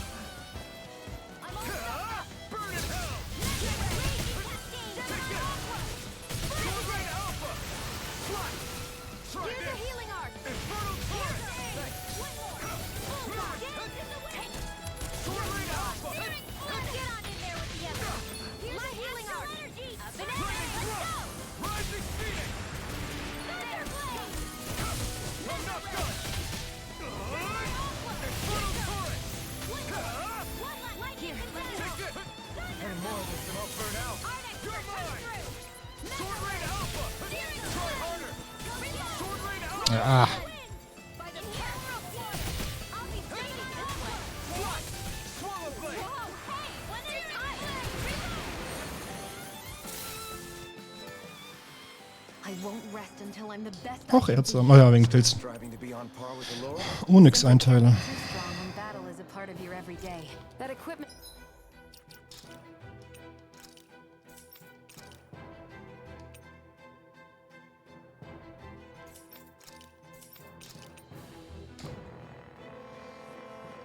Burn in hell. Take this. Sword Rain Alpha. Fly. Try Use the this. healing art. Infernal Torrent. One more. Sword Rain Alpha. Get on in there with the others. My healing art. Up and Lightning let's Thrust. go. Rising Phoenix. Thunder blade. I'm not done. Infernal Torrent. Here, let me Take this. Any more of this and I'll burn out. You're mine. Sword Rain Alpha. Try harder. Sword Rain Alpha. Ah, By the power of water, I'll be saving this one. Fly. Swallow Blade. Whoa, hey, one at a time. I won't rest until I'm the best. I auch can Erze. be. Ah ja, wegen Pilzen. Striving to be on par with the Lord. Onyx-Einteile. Too strong when battle is a part of your everyday. That equipment.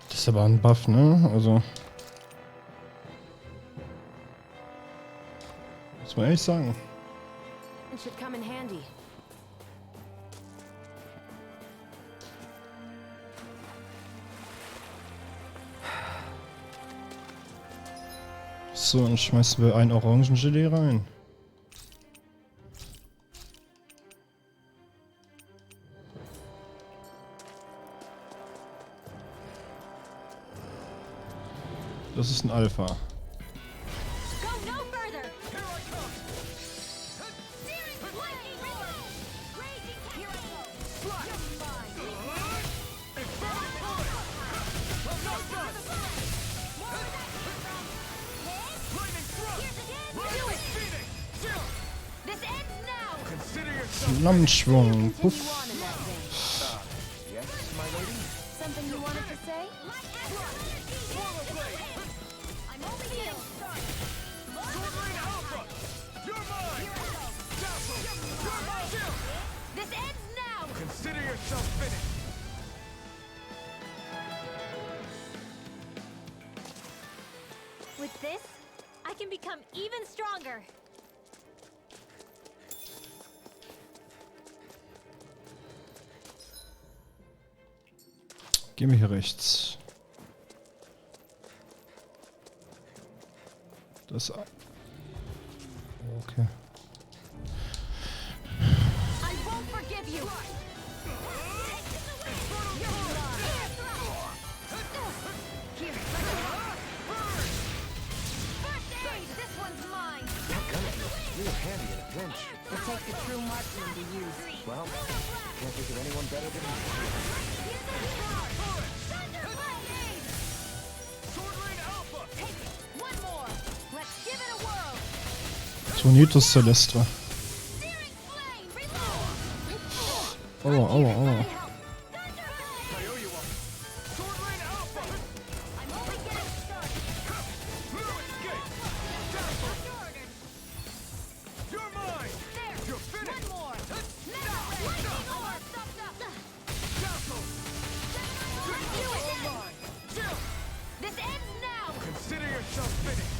Das ist aber ein Buff, ne? Also. Muss man ehrlich sagen. Should come in handy. So, dann schmeißen wir ein Orangengelee rein. Das ist ein Alpha. Go no further. Here I come. Lightning reload. Raging cascade. Fly. Infernal Torrent. I'm not done. Lightning Thrust. Rising Phoenix. Zero. This ends now. Consider yourself. Flammenschwung. Continue Puff. on in that vein. Yes, my lady? Something you wanted to say? Light I can become even stronger. Gehen wir hier rechts. Das. Okay. I won't forgive you. Here, first aid. This one's mine. You're handy in a pinch. It takes a true marksman to use. Well, can't think of anyone better than you. Sword Lane Alpha! Take it. One more. Let's give it a whirl. Tonitus Celestra. Searing flame. Reload. Aua, aua, aua. I owe you one. Sword Lane Alpha! I'm only getting started. No escape! Dazzle! You're mine! There. You're finished! One more. Now, lightning orb. Dazzle! You all mine. This ends now. Consider yourself finished!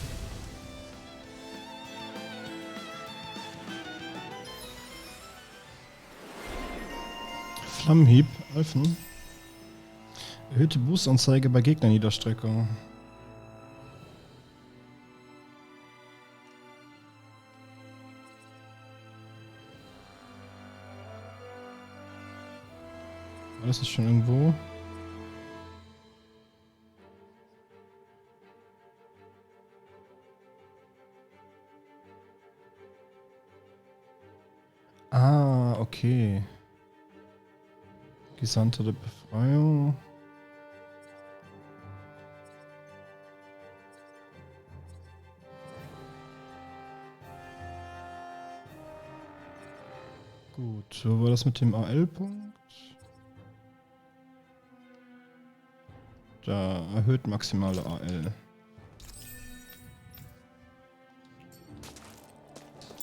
Flammenhieb, Alphen. Erhöhte Boostanzeige bei Gegnerniederstreckung. War das nicht schon irgendwo? Ah, okay. Gesandte der Befreiung. Gut, wo war das mit dem AL-Punkt? Da erhöht maximale AL.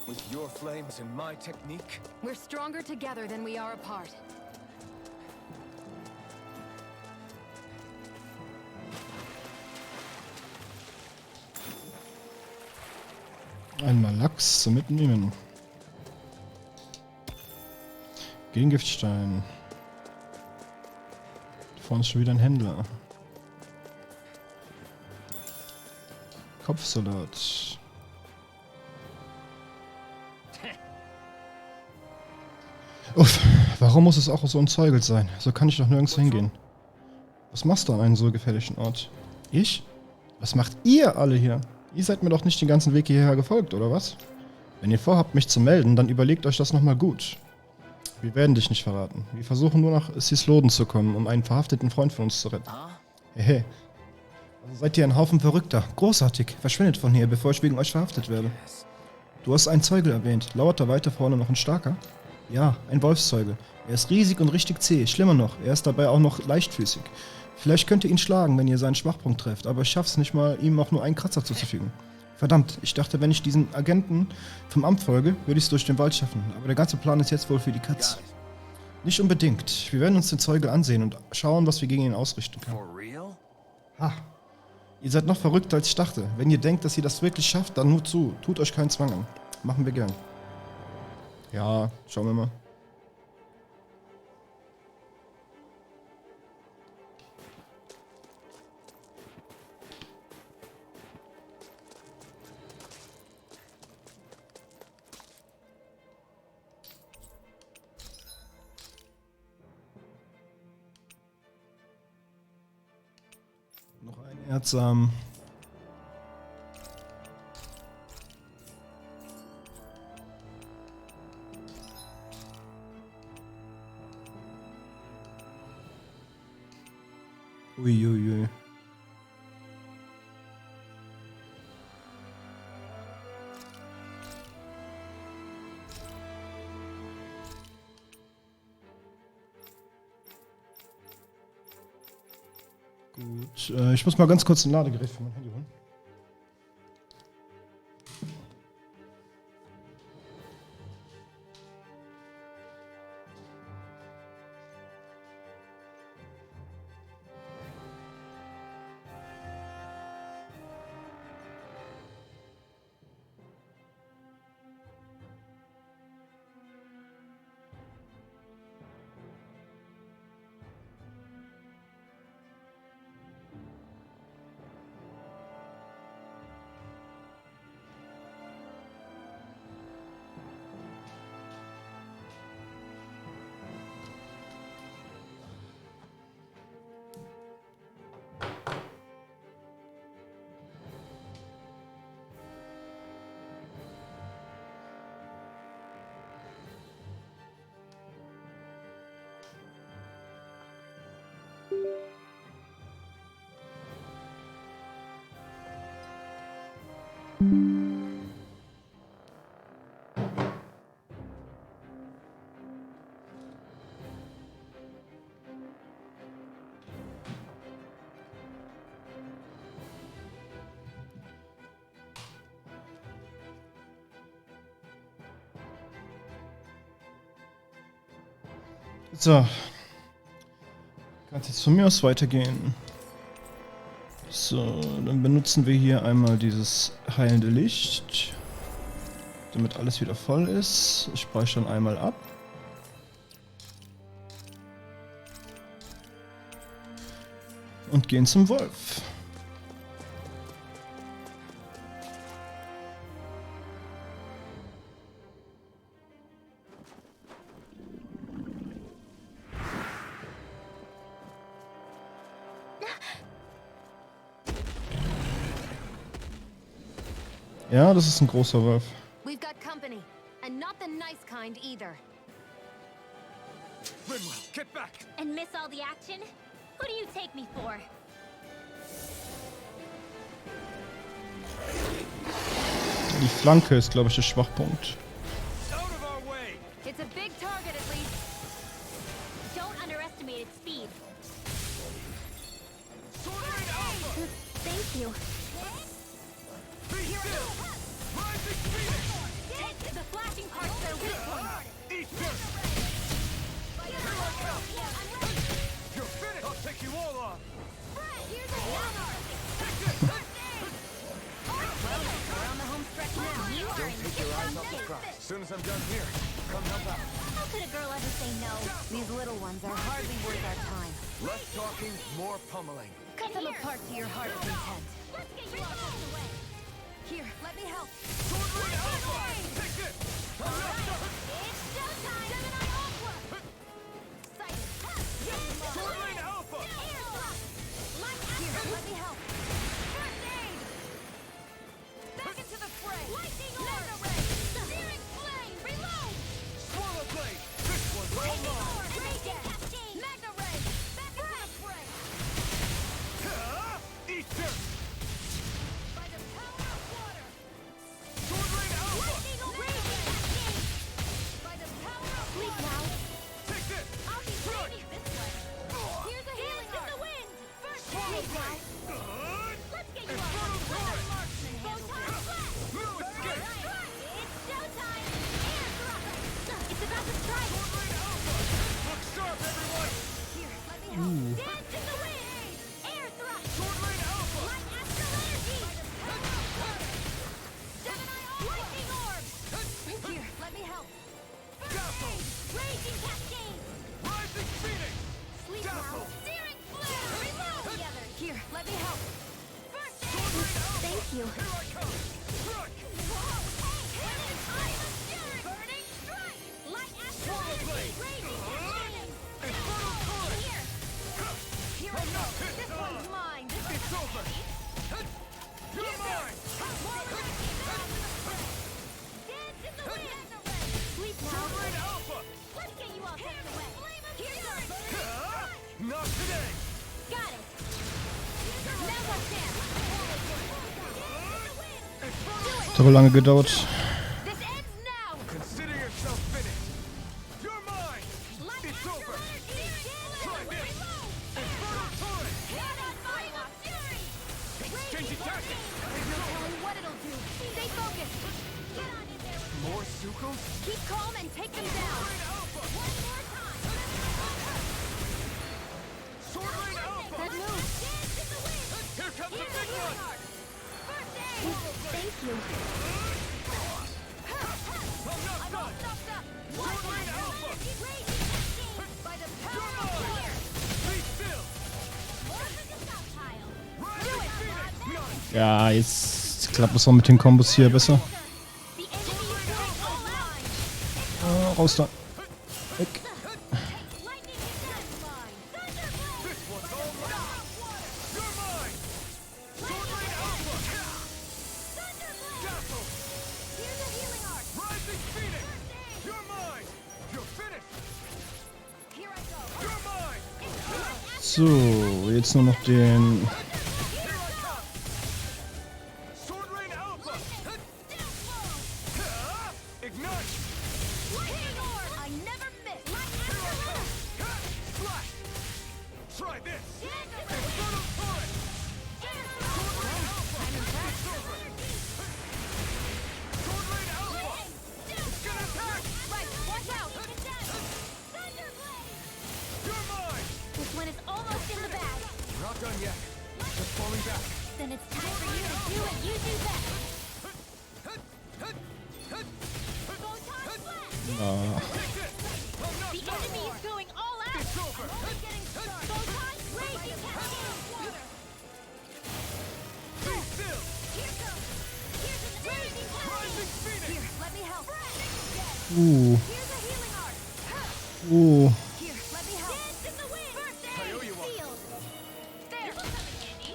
With your flames and my technique, We're stronger together than we are apart. Einmal Lachs zum Mitnehmen. Gegengiftstein. Da vorne ist schon wieder ein Händler. Kopfsalat. Uff, warum muss es auch so umzeugelt sein? So kann ich doch nirgends hingehen. Was machst du an einem so gefährlichen Ort? Ich? Was macht ihr alle hier? Ihr seid mir doch nicht den ganzen Weg hierher gefolgt, oder was? Wenn ihr vorhabt, mich zu melden, dann überlegt euch das nochmal gut. Wir werden dich nicht verraten. Wir versuchen nur nach Sisloden zu kommen, um einen verhafteten Freund von uns zu retten. Hehe. Also seid ihr ein Haufen Verrückter. Großartig. Verschwindet von hier, bevor ich wegen euch verhaftet werde. Du hast einen Zeuge erwähnt. Lauert da weiter vorne noch ein starker? Ja, ein Wolfszeuge. Er ist riesig und richtig zäh. Schlimmer noch, er ist dabei auch noch leichtfüßig. Vielleicht könnt ihr ihn schlagen, wenn ihr seinen Schwachpunkt trefft, aber ich schaff's nicht mal, ihm auch nur einen Kratzer zuzufügen. Verdammt, ich dachte, wenn ich diesen Agenten vom Amt folge, würde ich es durch den Wald schaffen. Aber der ganze Plan ist jetzt wohl für die Katz. Nicht unbedingt. Wir werden uns den Zeuge ansehen und schauen, was wir gegen ihn ausrichten können. for real? Ha. Ihr seid noch verrückter, als ich dachte. Wenn ihr denkt, dass ihr das wirklich schafft, dann nur zu. Tut euch keinen Zwang an. Machen wir gern. Ja, schauen wir mal. Noch ein Erzsamen. Uiuiui. Gut, ich muss mal ganz kurz ein Ladegerät für mein Handy holen. So. Kann es jetzt von mir aus weitergehen. So, dann benutzen wir hier einmal dieses heilende Licht, damit alles wieder voll ist. Ich speichere dann einmal ab. Und gehen zum Wolf. Ja, das ist ein großer Wolf. We've got company, and not the nice kind either. Rinwell, get back! And miss all the action? Who do you take me for? Die Flanke ist, glaube ich, der Schwachpunkt. Out of our way! It's a big target at least. Don't underestimate its speed. Sword Rain Alpha! Thank you. Be still! Rising Phoenix! Take the flashing parts their weak point. Eat dirt! Here I come! You're finished! I'll take you all on! Here's a hammer. We're on the home stretch now. You are Don't in take your eyes off the prize. As soon as I'm done here, come help out. How could a girl ever say no? These little ones are hardly worth our time. Less talking, more pummeling. Cut them apart to your heart's content. Let's get you all out of the way. Here, let me help. Sword Rain Alpha! Take this! I'm not done! It's showtime. Gemini Aqua. Sighted. Sword Rain Alpha! Air thrust. Light Here, action. let me help. First aid. Back into the fray. Lightning orb. Searing flame. Reload. Swallow Blade! This one's all mine! Raging cascade. Magna ray. Back into the fray. Eat dirt! By the power of water. Sword Rain Alpha! Lightning raging cascade. By the power of sleep now. Take this! I'll be Strike! training this way. Here's a healing in the wind. First Swallow aid now. Blade! Good! Let's get you Infernal out. Let Torrent! the marksman handle this. No escape! It's showtime. Air thrust. It's about to strike. Sword Rain Alpha! Look sharp, everyone! Here, let me help. Dance in the wind. Air thrust. Sword Rain Alpha! Light astral energy. Gemini lightning orb. Here, let me help. Dazzle! Raging cascade. Rising Phoenix! Sleep Dazzle! now. Searing flare. Reload together. Here, let me help. First aid. Thank you. Here I come! Strike! Burning strike. Light astral Swallow energy. Blade! Raging cascade. Infernal Torrent! Here. Here I go. This one's mine. It's over! You're mine! Dance in the wind. Sleep now. Sword Rain Alpha! Let's get you all tucked away. Here's our Not today! Got it. Now's our chance. Hat aber lange gedauert. This ends now. Consider yourself finished! You're mine! Light It's astral over! energy. Try this! Reload. Infernal Torrent! Hand on fire of fury. Changing tactics! There's no telling what it'll do. Stay focused. Get on in there. More Sukos? Keep calm and take them down. Rain Alpha! One more time. Sword Rain Alpha! Good move. Dance in the wind. Here comes the Here's a big healing one! art. First aid. Thank you. I'm not done! Sword Rain Alpha! Raging cascade. By the power of fire. Be still! More than the stockpile. Rising Phoenix! None! Ja, jetzt klappt es auch mit den Kombos hier besser. The enemy is going all out. Raus da. Weg. Lightning is satisfied. Thunderblade. This one's all mine! You're mine! Sword Rain Alpha! Thunderblade. Dazzle! Here's a healing art. Rising Phoenix! You're mine! You're finished! Here I go. You're mine! So, jetzt nur noch den Here I come! Sword Rain Alpha! Lightning orb! I never miss! Flash! Try this! Infernal torrent! Sword Rain Alpha! It's over! Sword Rain Alpha! It's gonna attack! Right, watch out! You're mine! This one is almost in the bag. We're not done yet. Just falling back. Then it's time for you to do what you do best. Ah, Take this! I'm not The done! enemy is going all out. It's over! Photon raging cascade. Be still! Here's an raging Rising Phoenix! Let me help. ooh, Here's a healing art. ooh. Here, let me help. dance in the wind. First I owe you one. field. There. This will come in handy.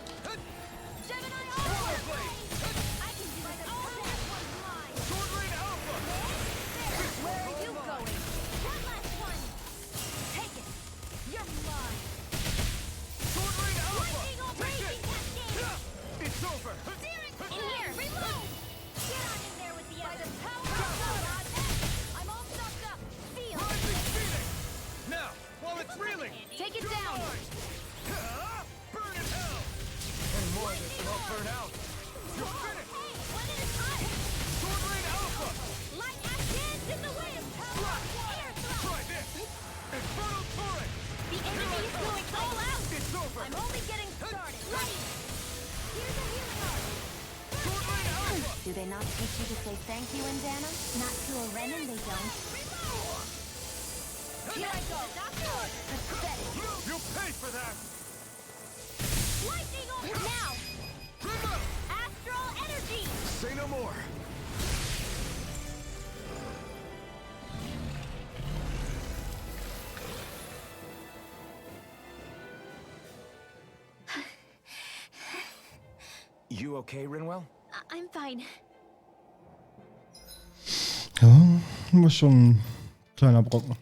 Gemini Power Blade! I can do it all day. Sword Rain Alpha! Where are you going? One last one. Take it. You're mine. Sword Rain Alpha! Lightning on Take raging this! cascade. It's over! In here. Reload. Get on in there with the By the others. power of God. I'm all sucked up. Feel. Rising Phoenix! Now, while it's reeling! Take it You're down. mine! Burn in hell! Any more of this and I'll burn out! You're finished! Hey, one at a time. Sword Rain Alpha! Light ash dance in the wind. Air thrust. Try this! Infernal Torrent! The enemy is going all out. It's over! I'm only getting started. Ready. Here's a healing art. Sword Rain Alpha! Do they not teach you to say thank you, Indiana? Not to a Renan, they don't. Here I go. Pathetic. You pay for that! Lightning on now. Trigger! Astral energy. Say no more! You okay, Rinwell? I'm fine. Ja, war schon ein kleiner Brocken.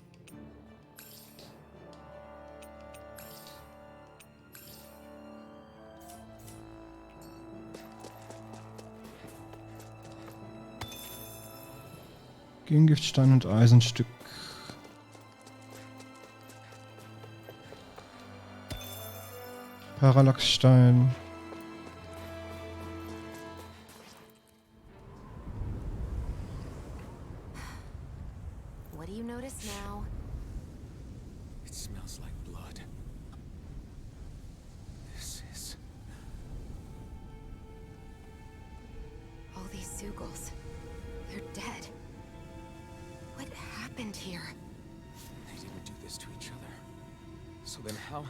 Gegengiftstein und Eisenstück. Parallaxstein. What do you notice now? It smells like blood. This is... All these Zeugles. They're dead. What happened here? They didn't do this to each other. So then how...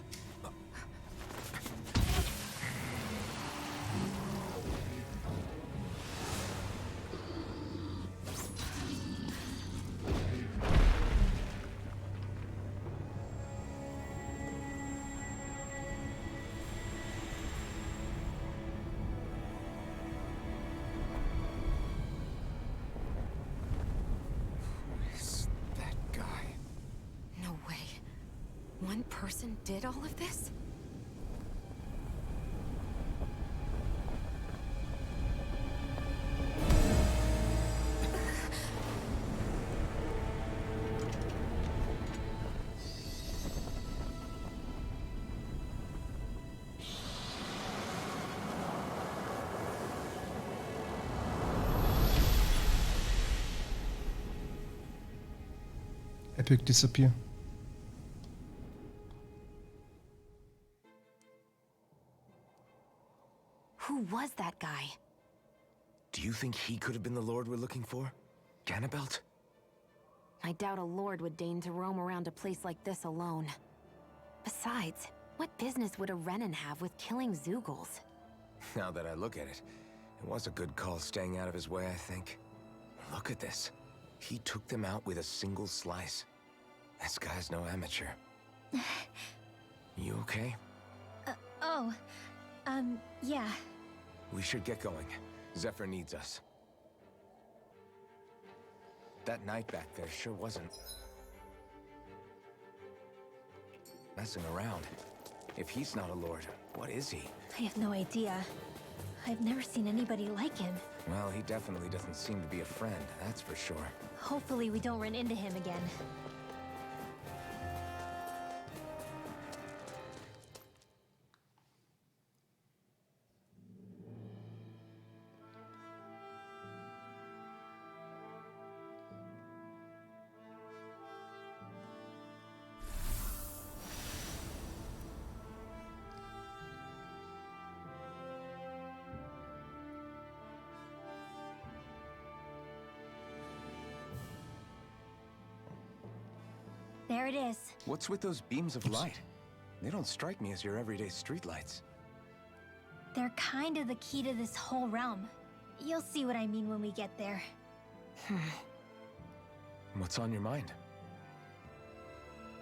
is that guy? No way. One person did all of this? Epic Disappear. Who was that guy? Do you think he could have been the Lord we're looking for? Ganabelt? I doubt a lord would deign to roam around a place like this alone. Besides, what business would a Renan have with killing Zeugles? Now that I look at it, it was a good call staying out of his way, I think. Look at this. He took them out with a single slice. This guy's no amateur. You okay? Yeah. We should get going. Zephyr needs us. That knight back there sure wasn't messing around. If he's not a lord, what is he? I have no idea. I've never seen anybody like him. Well, he definitely doesn't seem to be a friend, that's for sure. Hopefully we don't run into him again. There it is. What's with those beams of light? They don't strike me as your everyday streetlights. They're kind of the key to this whole realm. You'll see what I mean when we get there. What's on your mind?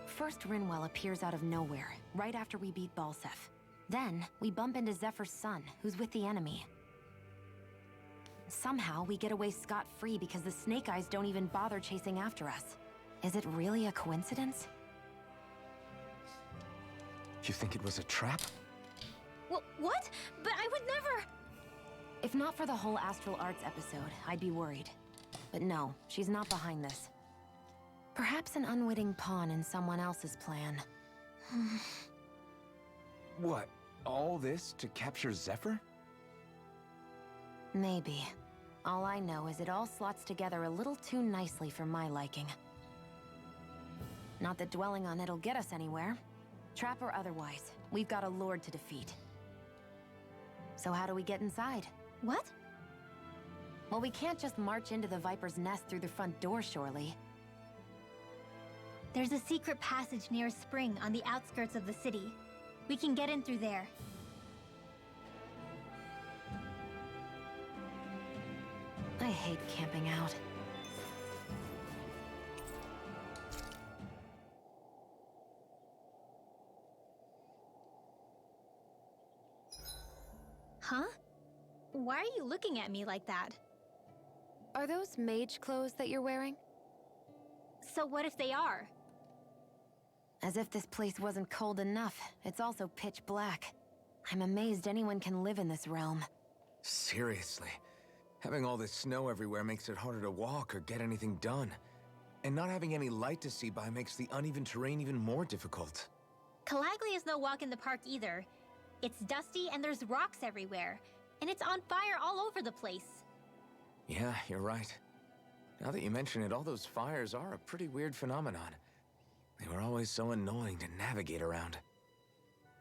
First, Rinwell appears out of nowhere, right after we beat Balseph. Then, we bump into Zephyr's son, who's with the enemy. Somehow, we get away scot-free because the Snake Eyes don't even bother chasing after us. Is it really a coincidence? You think it was a trap? What? But I would never... If not for the whole Astral Arts episode, I'd be worried. But no, she's not behind this. Perhaps an unwitting pawn in someone else's plan. What? All this to capture Zephyr? Maybe. All I know is it all slots together a little too nicely for my liking. Not that dwelling on it'll get us anywhere. Trap or otherwise, we've got a lord to defeat. So how do we get inside? What? Well, we can't just march into the Viper's nest through the front door, surely. There's a secret passage near a spring on the outskirts of the city. We can get in through there. I hate camping out. Huh? Why are you looking at me like that? Are those mage clothes that you're wearing? So what if they are? As if this place wasn't cold enough, it's also pitch black. I'm amazed anyone can live in this realm. Seriously. Having all this snow everywhere makes it harder to walk or get anything done. And not having any light to see by makes the uneven terrain even more difficult. Calaglia is no walk in the park either. It's dusty and there's rocks everywhere. And it's on fire all over the place. Yeah, you're right. Now that you mention it, all those fires are a pretty weird phenomenon. They were always so annoying to navigate around.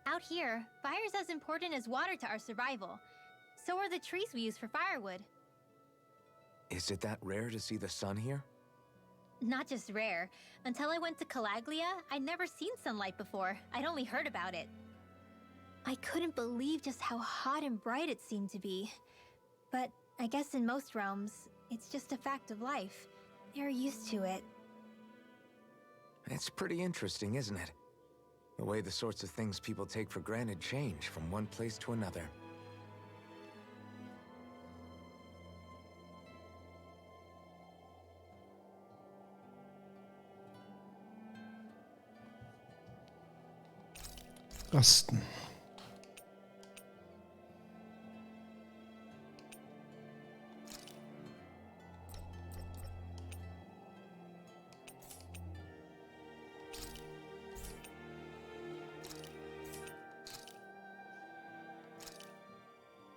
Out here, fire's as important as water to our survival. So are the trees we use for firewood. Is it that rare to see the sun here? Not just rare. Until I went to Calaglia, I'd never seen sunlight before. I'd only heard about it. I couldn't believe just how hot and bright it seemed to be. But I guess in most realms, it's just a fact of life. They're used to it. It's pretty interesting, isn't it? The way the sorts of things people take for granted change from one place to another. Rasten.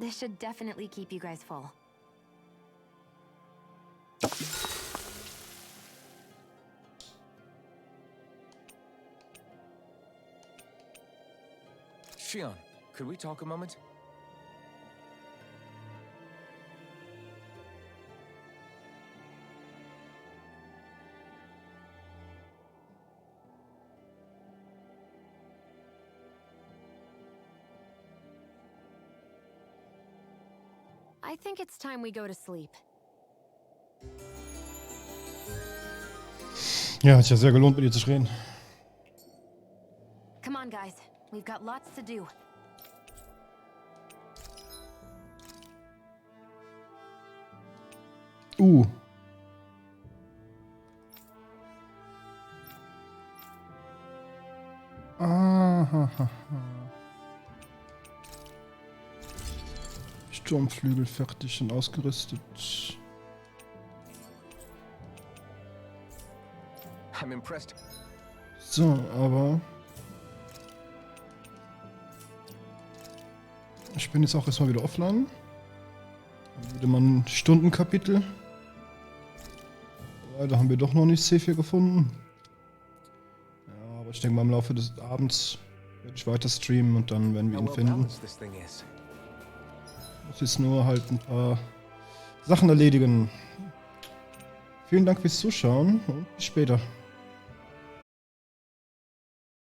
This should definitely keep you guys full. Shion, could we talk a moment? I think it's time we go to sleep. Ja, hat sich ja sehr gelohnt, mit ihr zu reden. Come on, guys. We've got lots to do. Sturmflügel fertig und ausgerüstet. I'm impressed. So, aber ich bin jetzt auch erstmal wieder offline. Wieder mal ein Stundenkapitel. Leider haben wir doch noch nicht Zephyr gefunden. Ja, aber ich denke mal im Laufe des Abends werde ich weiter streamen und dann werden wir ihn finden. Muss jetzt nur halt ein paar Sachen erledigen. Vielen Dank fürs Zuschauen und bis später.